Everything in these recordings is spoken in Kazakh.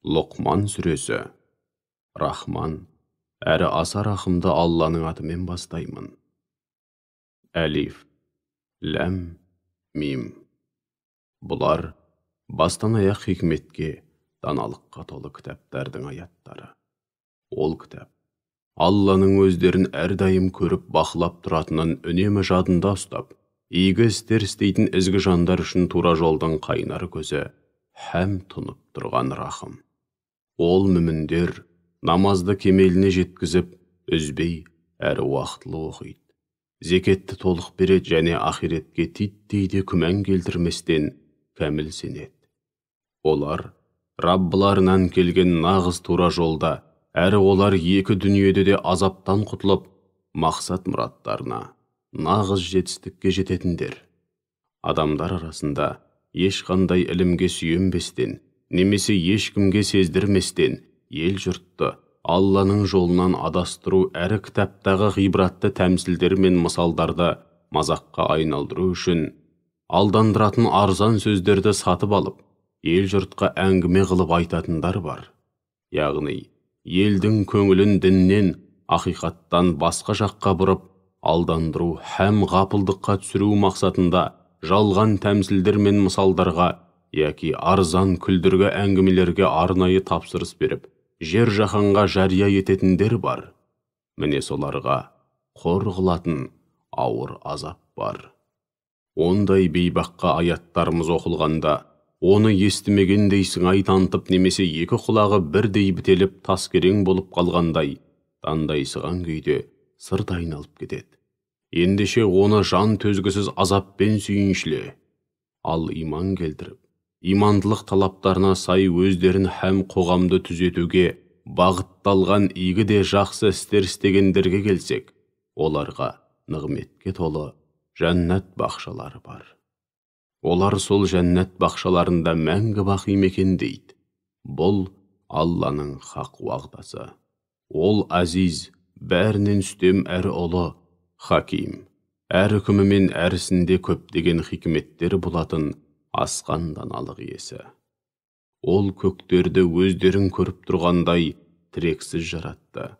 Лұқман сүресі. Рахман, әрі аса рахымды Алланың атымен бастаймын. Әлиф, ләм, мим. Бұлар бастан аяқ хикметке, даналыққа толы кітаптардың аяттары. Ол кітап Алланың өздерін әрдайым көріп бақылап тұратынын үнемі жадында ұстап, игі істер істейтін ізгі жандар үшін тура жолдың қайнар көзі, һәм тұнып тұрған рахым. Ол мүміндер намазды кемеліне жеткізіп, үзбей әрі уақытлы оқиды. Зекетті толық береді және ақиретке титтейде күмән келтірместен кәміл сенеді. Олар Раббыларынан келген нағыз тура жолда, әрі олар екі дүниеде де азаптан құтылып, мақсат мұраттарына, нағыз жетістікке жететіндер. Адамдар арасында ешқандай ілімге сүйенбестен, немесе ешкімге сездірместен, ел жұртты Алланың жолынан адастыру әрі кітаптағы ғибратты тәмсілдер мен мысалдарды мазаққа айналдыру үшін алдандыратын арзан сөздерді сатып алып, ел жұртқа әңгіме қылып айтатындар бар. Яғни, елдің көңілін діннен, ақиқаттан басқа жаққа бұрып, алдандыру һәм ғапылдыққа түсіру мақсатында жалған тәмсілдер мен мысалдарға, яки арзан күлдіргі әңгімелерге арнайы тапсырыс беріп, жер жаһанға жария ететіндер бар. Міне соларға қор қылатын ауыр азап бар. Ондай бейбаққа аяттарымыз оқылғанда, оны естімегендей сыңай танытып немесе екі құлағы бірдей бітеліп таскерең болып қалғандай, тандайсыған күйде сырт айналып кетеді. Ендеше оны жан төзгісіз азаппен сүйіншіле. Ал иман келтіріп, имандылық талаптарына сай өздерін һәм қоғамды түзетуге бағытталған игі де жақсы істер істегендерге келсек, оларға нығметке толы жәннат бақшалары бар. Олар сол жәннат бақшаларында мәңгі бақи мекендейді. Бұл Алланың хақ уағдасы. Ол азиз, бәрінен үстем әрі ұлы, хаким, әр үкімімен әрісінде көптеген хикметтер болатын асқан даналық иесі. Ол көктерді өздерін көріп тұрғандай тірексіз жаратты.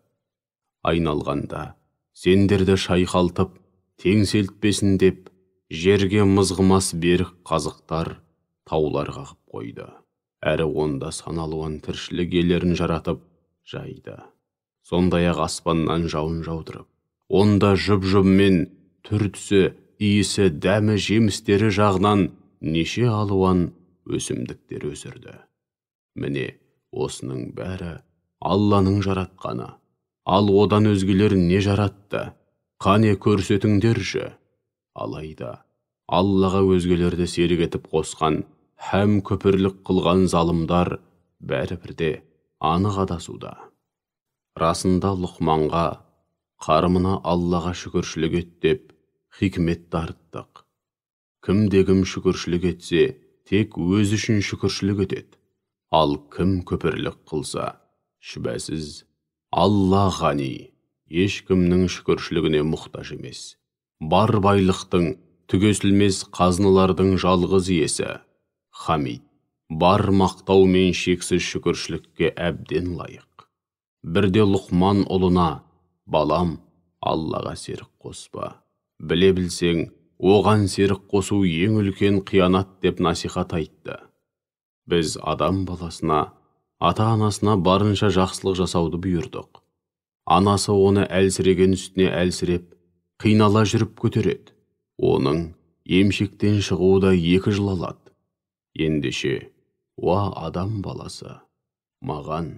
Айналғанда сендерді шайқалтып, теңселтпесін деп, жерге мызғымас берік қазықтар, таулар қағып қойды. Әрі онда саналуан тіршілік иелерін жаратып жайды. Сондай-ақ аспаннан жауын жаудырып, онда жұп-жұп мен түр-түсі, иісі, дәмі, жемістері жағынан неше алуан өсімдіктер өсірді. Міне, осының бәрі Алланың жаратқаны. Ал одан өзгелер не жаратты? Қане көрсетіңдерші. Алайда, Аллаға өзгелерді серік етіп қосқан һәм көпірлік қылған залымдар бәрібірде анық адасуда. Расында Лұқманға, қарымына Аллаға шүкіршілік ет деп, хикмет дарыттық. Кім-дегім шүкіршілік етсе, тек өз үшін шүкіршілік етеді. Ал кім көпірлік қылса, шүбәсіз, Алла ғани, ешкімнің шүкіршілігіне мұқтаж емес. Бар байлықтың, түгесілмес қазыналардың жалғыз иесі, хамид, бар мақтау мен шексіз шүкіршілікке әбден лайық. Бірде Лұқман ұлына, балам, Аллаға серік қоспа. Біле білсең, оған серік қосу ең үлкен қиянат деп насихат айтты. Біз адам баласына, ата-анасына барынша жақсылық жасауды бұйырдық. Анасы оны әлсіреген үстіне әлсіреп, қинала жүріп көтереді. Оның емшектен шығуы да 2 жыл алады. Ендеше, уа адам баласы, маған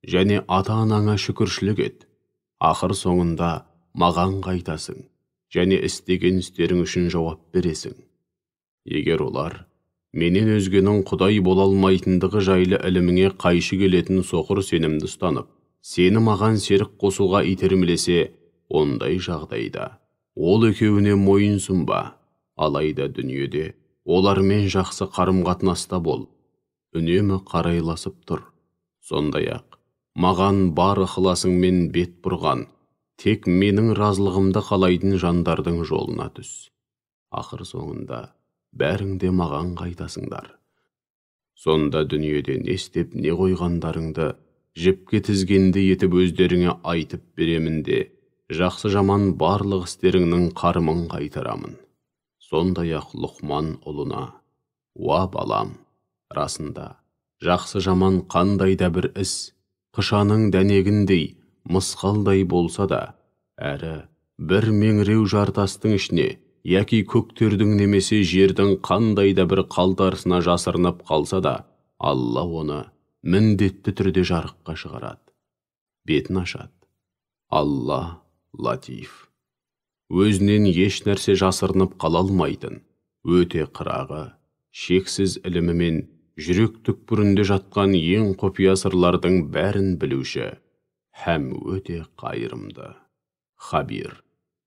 және ата-анаңа шүкіршілік ет. Ақыр соңында маған қайтасың және істеген істерің үшін жауап бересің. Егер олар менен өзгенің құдай бола алмайтындығы жайлы іліміңе қайшы келетін соқыр сенімді ұстанып, сені маған серік қосуға итермелесе, ондай жағдайда ол екеуіне мойынсұнба. Алайда дүниеде олармен жақсы қарым-қатынаста бол, үнемі қарайласып тұр. Сондай-ақ маған бар ықыласыңмен бет бұрған, тек менің разылығымды қалайтын жандардың жолына түс. Ақыр соңында бәрің де маған қайтасыңдар. Сонда дүниеде не істеп не қойғандарыңды жіпке тізгенді етіп өздеріңе айтып беремін де, жақсы жаман барлық істеріңнің қарымын қайтарамын. Сондай-ақ Лұқман ұлына: уа балам, расында жақсы жаман қандай да бір іс қышаның дәнегіндей, мысқалдай болса да, әрі бір меңіреу жартастың ішіне, яки көктердің немесе жердің қандай да бір қалтарысына жасырынып қалса да, Алла оны міндетті түрде жарыққа шығарады, бетін ашады. Алла латиф, өзінен еш нәрсе жасырынып қала алмайтын, өте қырағы, шексіз ілімімен жүрек түкпірінде жатқан ең құпия сырлардың бәрін білуші, һәм өте қайырымды. Хабир,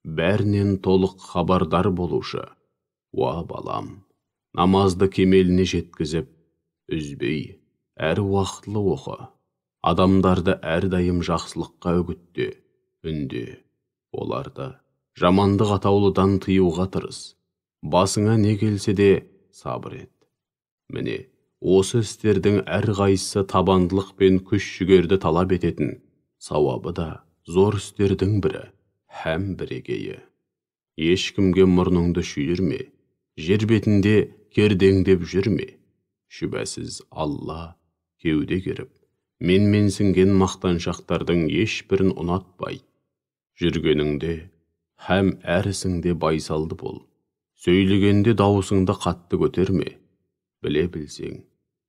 бәрінен толық хабардар болушы. Уа балам, намазды кемеліне жеткізіп, үзбей, әр уақытлы оқы. Адамдарды әрдайым жақсылыққа үгітте, үнде. Оларды жамандық атаулыдан тыюға тырыс. Басыңа не келсе де сабыр ет. Міне, осы істердің әрқайсысы табандылық пен күш-жігерді талап ететін, сауабы да зор істердің бірі, һәм бірегейі. Ешкімге мұрныңды шүйірме, жер бетінде кердеңдеп жүрме. Шүбәсіз Алла кеуде керіп, менсінген мақтаншақтардың ешбірін ұнатпайды. Жүргеніңде һәм әр ісіңде байсалды бол. Сөйлегенде дауысыңды қатты көтерме. Біле білсең,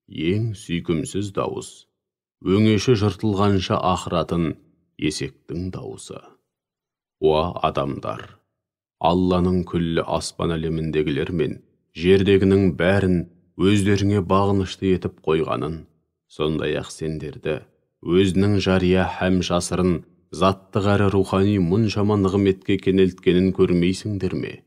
ең сүйкімсіз дауыс, өңеші жыртылғанша ақыратын есектің дауысы. Уа адамдар, Алланың күллі аспан әлеміндегілер мен жердегінің бәрін өздеріңе бағынышты етіп қойғанын, сондай-ақ сендерді өзінің жария һәм жасырын заттық әрі рухани мұншама нығметке кенелткенін көрмейсіңдер ме?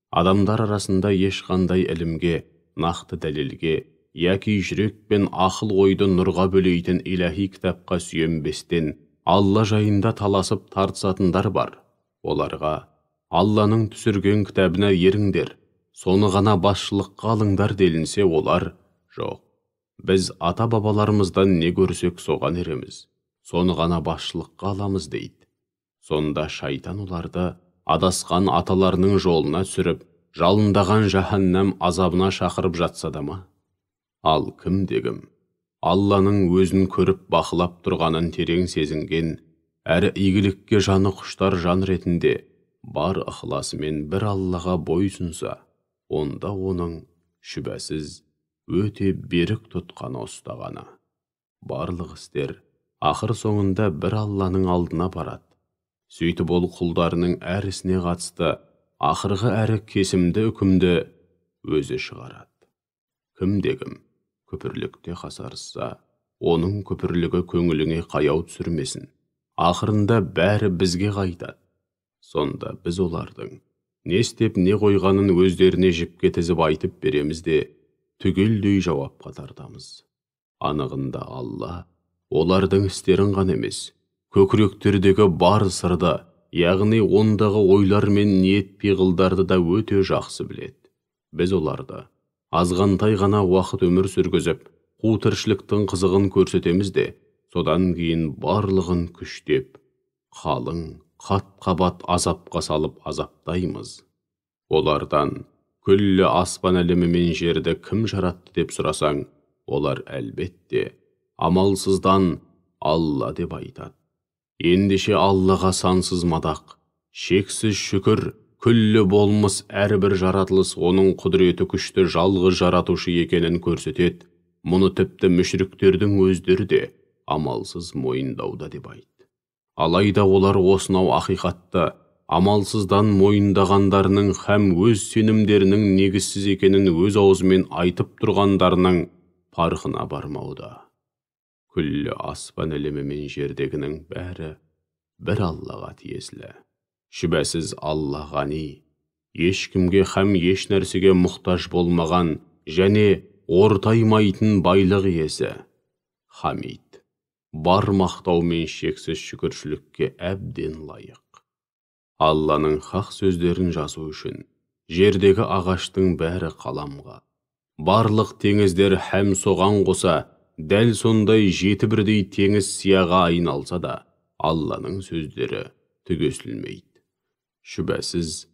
Адамдар арасында ешқандай ілімге, нақты дәлелге, яки жүрек пен ақыл ойды нұрға бөлейтін иләһи кітапқа сүйенбестен Алла жайында таласып тартысатындар бар. Оларға Алланың түсірген кітабына еріңдер, соны ғана басшылыққа алыңдар делінсе, олар: жоқ, біз ата-бабаларымыздан не көрсек соған ереміз, соны ғана басшылыққа аламыз дейді. Сонда шайтан оларды адасқан аталарының жолына түсіріп, жалындаған жаһаннам азабына шақырып жатса да ма? Ал кім-дегім Алланың өзін көріп бақылап тұрғанын терең сезінген, әрі игілікке жаны құштар жан ретінде бар ықыласымен бір Аллаға бойсұнса, онда оның шүбәсіз өте берік тұтқаны ұстағаны. Барлық істер ақыр соңында бір Алланың алдына барады. Сөйтіп ол құлдарының әр ісіне қатысты ақырғы әрі кесімді үкімді өзі шығарады. Кім-дегім күпірлікте қасарысса, оның күпірлігі көңіліңе қаяу түсірмесін. Ақырында бәрі бізге қайтады. Сонда біз олардың не істеп не қойғанын өздеріне жіпке тізіп айтып береміз де, түгелдей жауапқа тартамыз. Анығында Алла олардың істерін ғана емес, көкіректердегі бар сырды, яғни ондағы ойлар мен ниет пиғылдарды да өте жақсы біледі. Біз оларды азғантай ғана уақыт өмір сүргізіп, қу тіршіліктің қызығын көрсетеміз де, содан кейін барлығын күштеп, қалың, қат-қабат азапқа салып азаптаймыз. Олардан күллі аспан әлемі мен жерді кім жаратты деп сұрасаң, олар әлбетте амалсыздан Алла деп айтады. Ендеше Аллаға сансыз мадақ, шексіз шүкір, күллі болмыс әрбір жаратылыс оның құдіреті күшті жалғыз жаратушы екенін көрсетеді. Мұны тіпті мүшриктердің өздері де амалсыз мойындауда деп айтты. Алайда олар осынау ақиқатты амалсыздан мойындағандарының һәм өз сенімдерінің негізсіз екенін өз аузымен айтып тұрғандарының парқына бармауда. Күллі аспан әлемі мен жердегінің бәрі бір Аллаға тиесілі. Шүбәсіз Алла ғани, ешкімге һәм еш нәрсеге мұқтаж болмаған және ортаймайтын байлық иесі. Хамид, бар мақтау мен шексіз шүкіршілікке әбден лайық. Алланың хақ сөздерін жазу үшін жердегі ағаштың бәрі қаламға, Барлық теңіздер һәм соған қоса, дәл сондай жеті бірдей теңіз сияға айналса да, Алланың сөздері түгесілмейді. Шүбәсіз,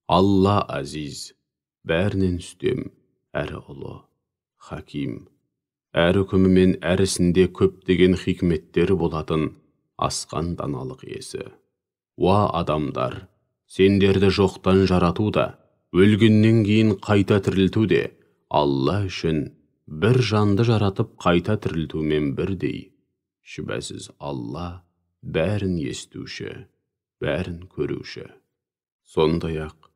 Алла азиз, бәрінен үстем, әрі ұлы, хаким, әр үкімі мен әр ісінде көптеген хикметтері болатын асқан даналық иесі. Уа адамдар, сендерді жоқтан жарату да, өлгеннен кейін қайта тірілту де Алла үшін бір жанды жаратып қайта тірілтумен бірдей. Шүбәсіз Алла бәрін естуші, бәрін көруші. Сондай-ақ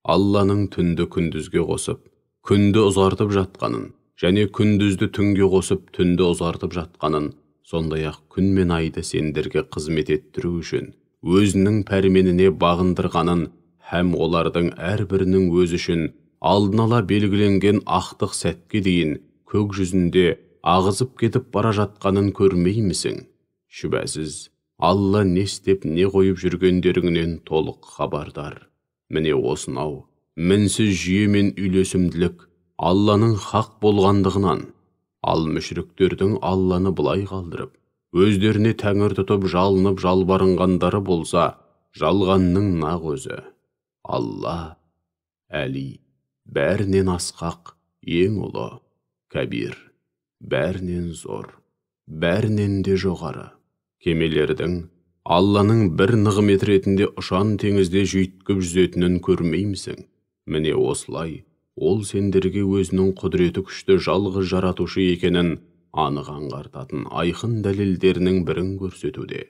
Алланың түнді күндізге қосып, күнді ұзартып жатқанын, және күндізді түнге қосып, түнді ұзартып жатқанын, сондай-ақ күн мен айды сендерге қызмет еттіру үшін өзінің пәрменіне бағындырғанын, һәм олардың әрбірінің өзі үшін алдын ала белгіленген ақтық сәтке дейін көк жүзінде ағызып кетіп бара жатқанын көрмеймісің? Шүбәсіз, Алла не істеп, не қойып жүргендеріңнен толық хабардар. Міне осынау мінсіз жүйе мен үйлесімділік Алланың хақ болғандығынан, ал мүшріктердің Алланы былай қалдырып, өздеріне тәңір тұтып жалынып жалбарынғандары болса, жалғанның нақ өзі. Алла, Әли, бәрінен асқақ, ең ұлы, кәбир, бәрінен зор, бәрінен де жоғары. Кемелердің Алланың бір нығмет ретінде ұшан теңізде жүйткіп жүзетінін көрмеймісің? Міне осылай, ол сендерге өзінің құдіреті күшті жалғыз жаратушы екенін анық аңғартатын айқын дәлелдерінің бірін көрсетуде.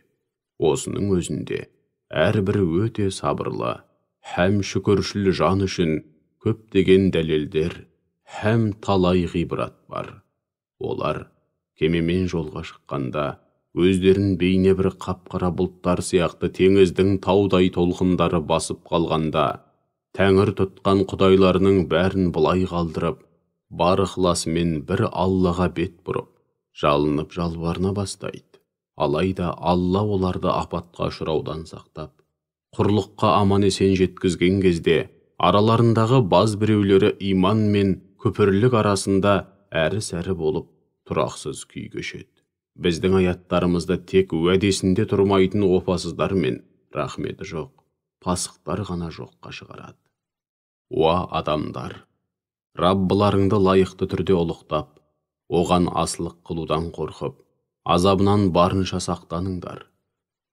Осының өзінде әрбір өте сабырлы һәм шүкіршіл жан үшін көптеген дәлелдер һәм талай ғибрат бар. Олар кемемен жолға шыққанда өздерін бейне бір қап-қара бұлттар сияқты теңіздің таудай толқындары басып қалғанда, тәңір тұтқан құдайларының бәрін былай қалдырып, бар ықыласымен бір Аллаға бет бұрып, жалынып жалбарына бастайды. Алайда Алла оларды апатқа ұшыраудан сақтап, құрлыққа аман есен жеткізген кезде, араларындағы баз біреулері иман мен күпірлік арасында әрі-сәрі болып, тұрақсыз күй кешеді. Біздің аяттарымызда тек уәдесінде тұрмайтын опасыздар мен рахметі жоқ, пасықтар ғана жоққа шығарады. Уа адамдар, Раббыларыңды лайықты түрде ұлықтап, оған асылық қылудан қорқып, азабынан барынша сақтаныңдар.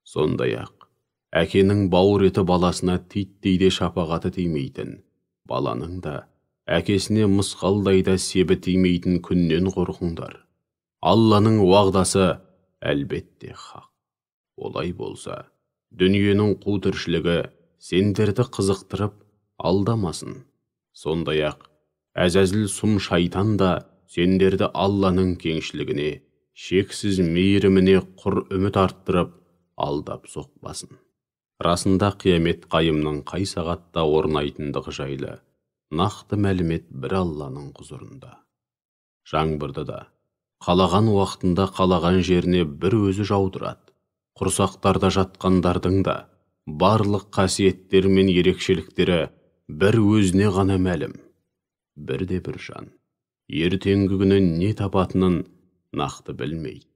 Сондай-ақ, әкенің бауыр еті баласына титтейде шапағаты тимейтін, баланың да әкесіне мысқалдайда себі тимейтін күннен қорқыңдар. Алланың уағдасы әлбетте хақ. Олай болса, дүниенің қу тіршілігі сендерді қызықтырып алдамасын. Сондай-ақ, әзәзіл сұм шайтан да сендерді Алланың кеңшілігіне, шексіз мейіріміне құр үміт арттырып, алдап соқпасын. Расында қиямет қайымның қай сағатта орнайтындығы жайлы нақты мәлімет бір Алланың құзырында. Жаңбырды да қалаған уақытында қалаған жеріне бір өзі жаудырады. Құрсақтарда жатқандардың да барлық қасиеттер мен ерекшеліктері бір өзіне ғана мәлім. Бірде бір жан ертеңгі күні не табатынын нақты білмейді.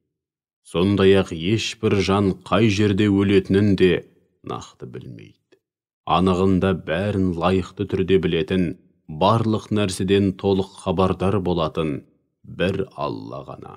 Сондай-ақ ешбір жан қай жерде өлетінін де нақты білмейді. Анығында бәрін лайықты түрде білетін, барлық нәрседен толық хабардар болатын бір Алла ғана.